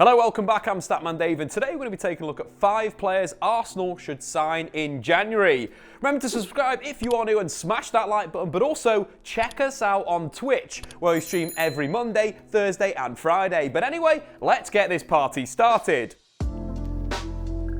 Hello, welcome back. I'm Statman Dave, and today we're going to be taking a look at 5 players Arsenal should sign in January. Remember to subscribe if you are new and smash that like button, but also check us out on Twitch, where we stream every Monday, Thursday and Friday. But anyway, let's get this party started.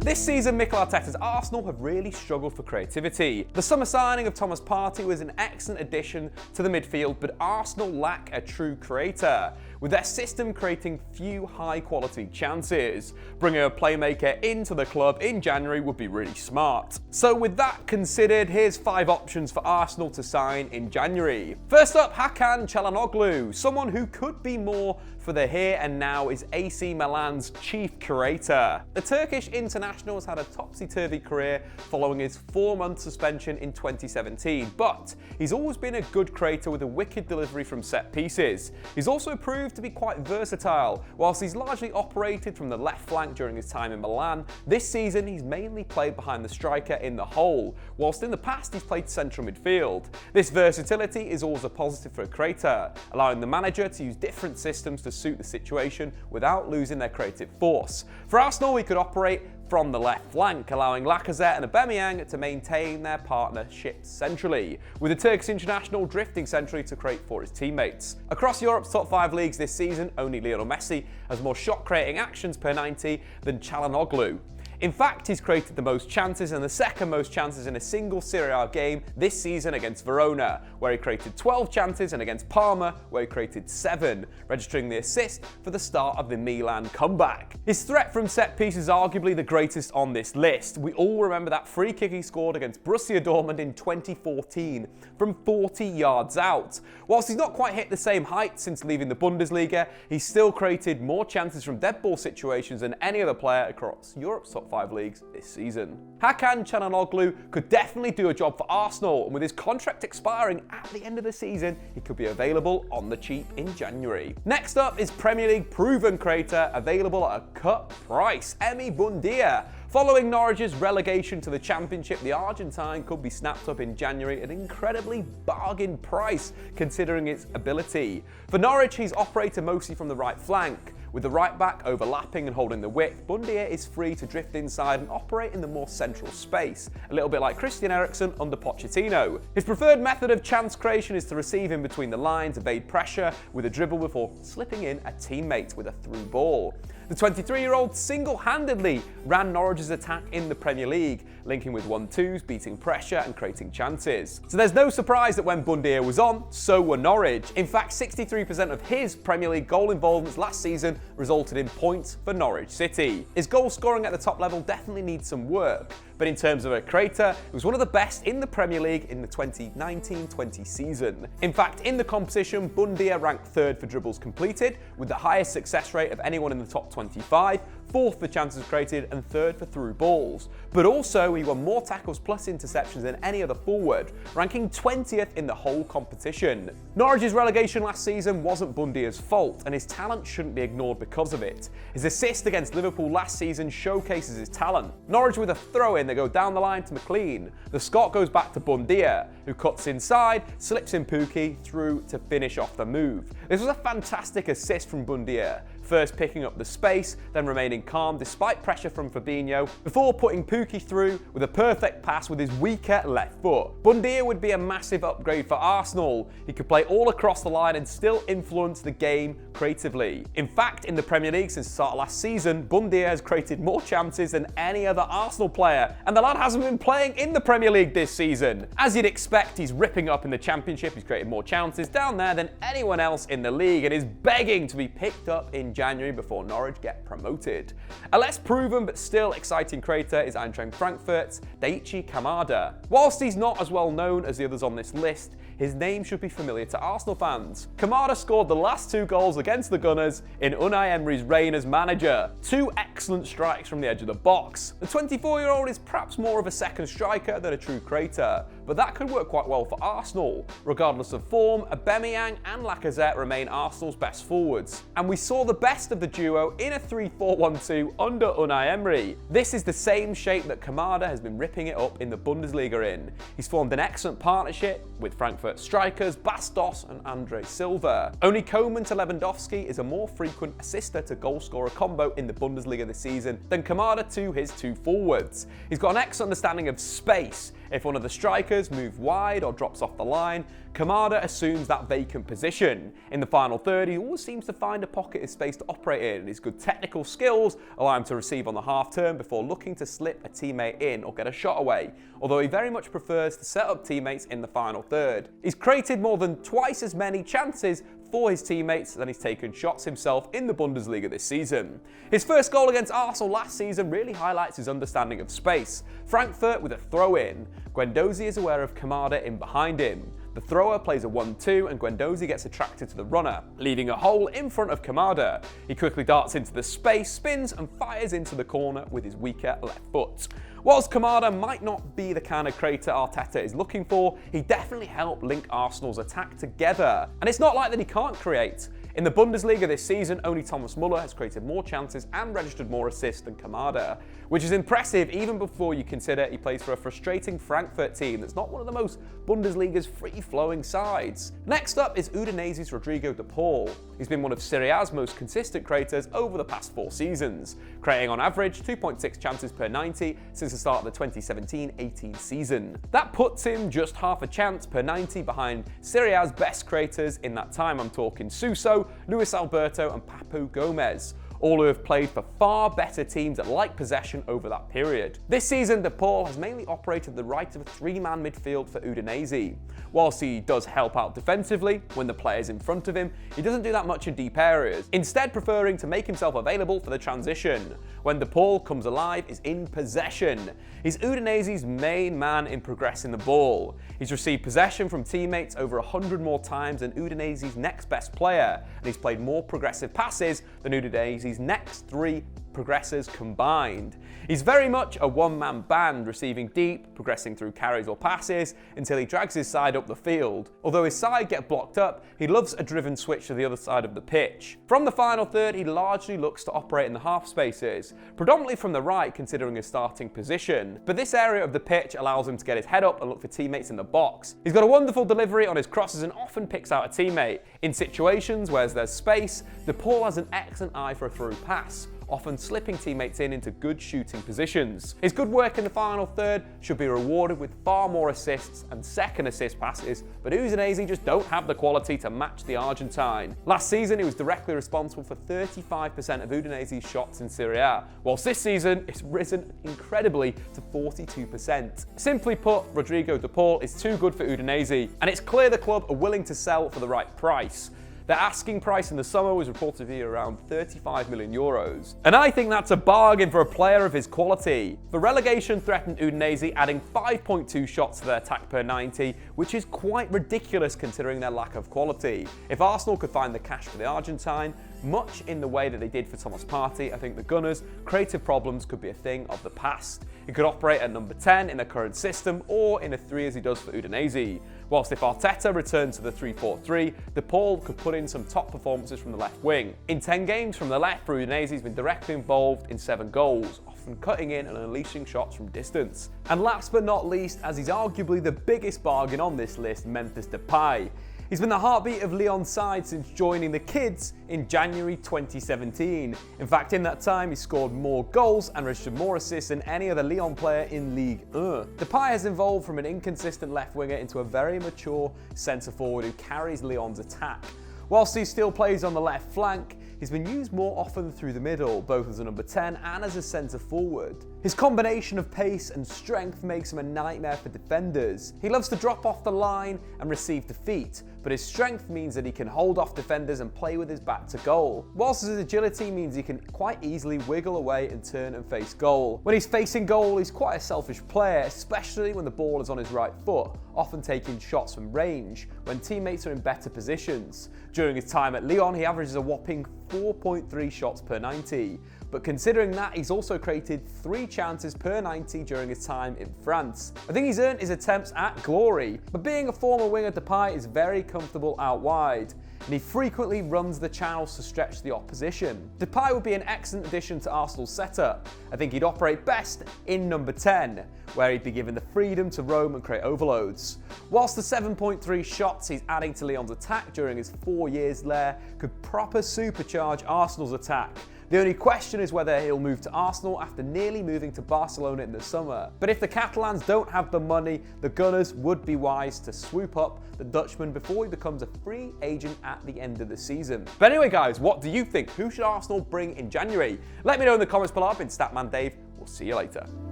This season, Mikel Arteta's Arsenal have really struggled for creativity. The summer signing of Thomas Partey was an excellent addition to the midfield, but Arsenal lack a true creator, with their system creating few high-quality chances. Bringing a playmaker into the club in January would be really smart. So with that considered, here's 5 options for Arsenal to sign in January. First up, Hakan Chellanoglu, someone who could be more for the here and now is AC Milan's chief curator. The Turkish international has had a topsy-turvy career following his 4-month suspension in 2017, but he's always been a good creator with a wicked delivery from set pieces. He's also proved to be quite versatile. Whilst he's largely operated from the left flank during his time in Milan, this season he's mainly played behind the striker in the hole, whilst in the past he's played central midfield. This versatility is always a positive for a creator, allowing the manager to use different systems to suit the situation without losing their creative force. For Arsenal, we could operate from the left flank, allowing Lacazette and Aubameyang to maintain their partnership centrally, with the Turkish international drifting centrally to create for his teammates. Across Europe's top 5 leagues this season, only Lionel Messi has more shot-creating actions per 90 than Chellanoglu. In fact, he's created the most chances and the second most chances in a single Serie A game this season against Verona, where he created 12 chances, and against Parma, where he created 7, registering the assist for the start of the Milan comeback. His threat from set piece is arguably the greatest on this list. We all remember that free kick he scored against Borussia Dortmund in 2014 from 40 yards out. Whilst he's not quite hit the same height since leaving the Bundesliga, he's still created more chances from dead ball situations than any other player across Europe's top 5 leagues this season. Hakan Chellanoglu could definitely do a job for Arsenal, and with his contract expiring at the end of the season, he could be available on the cheap in January. Next up is Premier League proven creator available at a cut price, Emmy Bundia. Following Norwich's relegation to the Championship, the Argentine could be snapped up in January at an incredibly bargain price considering its ability. For Norwich, he's operated mostly from the right flank. With the right back overlapping and holding the width, Bundia is free to drift inside and operate in the more central space, a little bit like Christian Eriksen under Pochettino. His preferred method of chance creation is to receive in between the lines, evade pressure with a dribble before slipping in a teammate with a through ball. The 23-year-old single-handedly ran Norwich's attack in the Premier League, linking with 1-2s, beating pressure and creating chances. So there's no surprise that when Bundia was on, so were Norwich. In fact, 63% of his Premier League goal involvements last season resulted in points for Norwich City. His goal scoring at the top level definitely needs some work, but in terms of a creator, he was one of the best in the Premier League in the 2019-20 season. In fact, in the competition, Bundia ranked 3rd for dribbles completed, with the highest success rate of anyone in the top 25, 4th for chances created, and 3rd for through balls. But also, he won more tackles plus interceptions than any other forward, ranking 20th in the whole competition. Norwich's relegation last season wasn't Bundia's fault, and his talent shouldn't be ignored because of it. His assist against Liverpool last season showcases his talent. Norwich with a throw-in, they go down the line to McLean. The Scot goes back to Bundia, who cuts inside, slips in Pukki through to finish off the move. This was a fantastic assist from Bundia, first picking up the space, then remaining calm despite pressure from Fabinho, before putting Pukki through with a perfect pass with his weaker left foot. Bundia would be a massive upgrade for Arsenal. He could play all across the line and still influence the game creatively. In fact, in the Premier League since the start of last season, Bundia has created more chances than any other Arsenal player, and the lad hasn't been playing in the Premier League this season. As you'd expect, he's ripping up in the Championship, he's created more chances down there than anyone else in the league, and is begging to be picked up in January before Norwich get promoted. A less proven but still exciting creator is Eintracht Frankfurt's Daichi Kamada. Whilst he's not as well known as the others on this list, his name should be familiar to Arsenal fans. Kamada scored the last 2 goals against the Gunners in Unai Emery's reign as manager. 2 excellent excellent strikes from the edge of the box. The 24-year-old is perhaps more of a second striker than a true creator, but that could work quite well for Arsenal. Regardless of form, Aubameyang and Lacazette remain Arsenal's best forwards, and we saw the best of the duo in a 3-4-1-2 under Unai Emery. This is the same shape that Kamada has been ripping it up in the Bundesliga in. He's formed an excellent partnership with Frankfurt strikers Bastos and Andre Silva. Only Coman to Lewandowski is a more frequent assister to goalscorer combo in the Bundesliga this season than Kamada to his two forwards. He's got an excellent understanding of space. If one of the strikers moves wide or drops off the line, Kamada assumes that vacant position. In the final third, he always seems to find a pocket of space to operate in, and his good technical skills allow him to receive on the half turn before looking to slip a teammate in or get a shot away, although he very much prefers to set up teammates in the final third. He's created more than twice as many chances for his teammates than he's taken shots himself in the Bundesliga this season. His first goal against Arsenal last season really highlights his understanding of space. Frankfurt with a throw-in. Guendouzi is aware of Kamada in behind him. The thrower plays a 1-2 and Guendouzi gets attracted to the runner, leaving a hole in front of Kamada. He quickly darts into the space, spins and fires into the corner with his weaker left foot. Whilst Kamada might not be the kind of creator Arteta is looking for, he definitely helped link Arsenal's attack together. And it's not like that he can't create. In the Bundesliga this season, only Thomas Muller has created more chances and registered more assists than Kamada, which is impressive even before you consider he plays for a frustrating Frankfurt team that's not one of the most Bundesliga's free-flowing sides. Next up is Udinese's Rodrigo de Paul. He's been one of Serie A's most consistent creators over the past 4 seasons, creating on average 2.6 chances per 90 since the start of the 2017-18 season. That puts him just half a chance per 90 behind Serie A's best creators in that time. I'm talking Suso, Luis Alberto and Papu Gomez, all who have played for far better teams that like possession over that period. This season, De Paul has mainly operated the right of a 3-man midfield for Udinese. Whilst he does help out defensively when the player's in front of him, he doesn't do that much in deep areas, instead preferring to make himself available for the transition. When De Paul comes alive, is in possession. He's Udinese's main man in progressing the ball. He's received possession from teammates over 100 more times than Udinese's next best player, and he's played more progressive passes than Udinese's next 3 progressors combined. He's very much a one-man band, receiving deep, progressing through carries or passes until he drags his side up the field. Although his side get blocked up, he loves a driven switch to the other side of the pitch. From the final third, he largely looks to operate in the half spaces, predominantly from the right considering his starting position, but this area of the pitch allows him to get his head up and look for teammates in the box. He's got a wonderful delivery on his crosses and often picks out a teammate. In situations where there's space, De Paul has an excellent eye for a through pass, often slipping teammates into good shooting positions. His good work in the final third should be rewarded with far more assists and second assist passes, but Udinese just don't have the quality to match the Argentine. Last season, he was directly responsible for 35% of Udinese's shots in Serie A, whilst this season it's risen incredibly to 42%. Simply put, Rodrigo de Paul is too good for Udinese, and it's clear the club are willing to sell for the right price. Their asking price in the summer was reported to be around €35 million. And I think that's a bargain for a player of his quality. The relegation threatened Udinese, adding 5.2 shots to their attack per 90, which is quite ridiculous considering their lack of quality. If Arsenal could find the cash for the Argentine, much in the way that they did for Thomas Partey, I think the Gunners' creative problems could be a thing of the past. He could operate at number 10 in the current system or in a 3 as he does for Udinese. Whilst if Arteta returns to the 3-4-3, De Paul could put in some top performances from the left wing. In 10 games from the left for Udinese, he's been directly involved in 7 goals, often cutting in and unleashing shots from distance. And last but not least, as he's arguably the biggest bargain on this list, Memphis Depay. He's been the heartbeat of Lyon's side since joining the Kids in January 2017. In fact, in that time, he scored more goals and registered more assists than any other Lyon player in Ligue 1. Depay has evolved from an inconsistent left winger into a very mature centre forward who carries Lyon's attack. Whilst he still plays on the left flank, he's been used more often through the middle, both as a number 10 and as a centre forward. His combination of pace and strength makes him a nightmare for defenders. He loves to drop off the line and receive defeat, but his strength means that he can hold off defenders and play with his back to goal, whilst his agility means he can quite easily wiggle away and turn and face goal. When he's facing goal, he's quite a selfish player, especially when the ball is on his right foot, often taking shots from range when teammates are in better positions. During his time at Lyon, he averages a whopping 4.3 shots per 90. But considering that, he's also created 3 chances per 90 during his time in France. I think he's earned his attempts at glory, but being a former winger, Depay is very comfortable out wide, and he frequently runs the channels to stretch the opposition. Depay would be an excellent addition to Arsenal's setup. I think he'd operate best in number 10, where he'd be given the freedom to roam and create overloads. Whilst the 7.3 shots he's adding to Lyon's attack during his 4 years there could proper supercharge Arsenal's attack. The only question is whether he'll move to Arsenal after nearly moving to Barcelona in the summer. But if the Catalans don't have the money, the Gunners would be wise to swoop up the Dutchman before he becomes a free agent at the end of the season. But anyway guys, what do you think? Who should Arsenal bring in January? Let me know in the comments below. I've been Statman Dave. We'll see you later.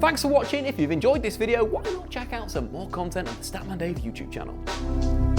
Thanks for watching. If you've enjoyed this video, why not check out some more content on the Statman Dave YouTube channel.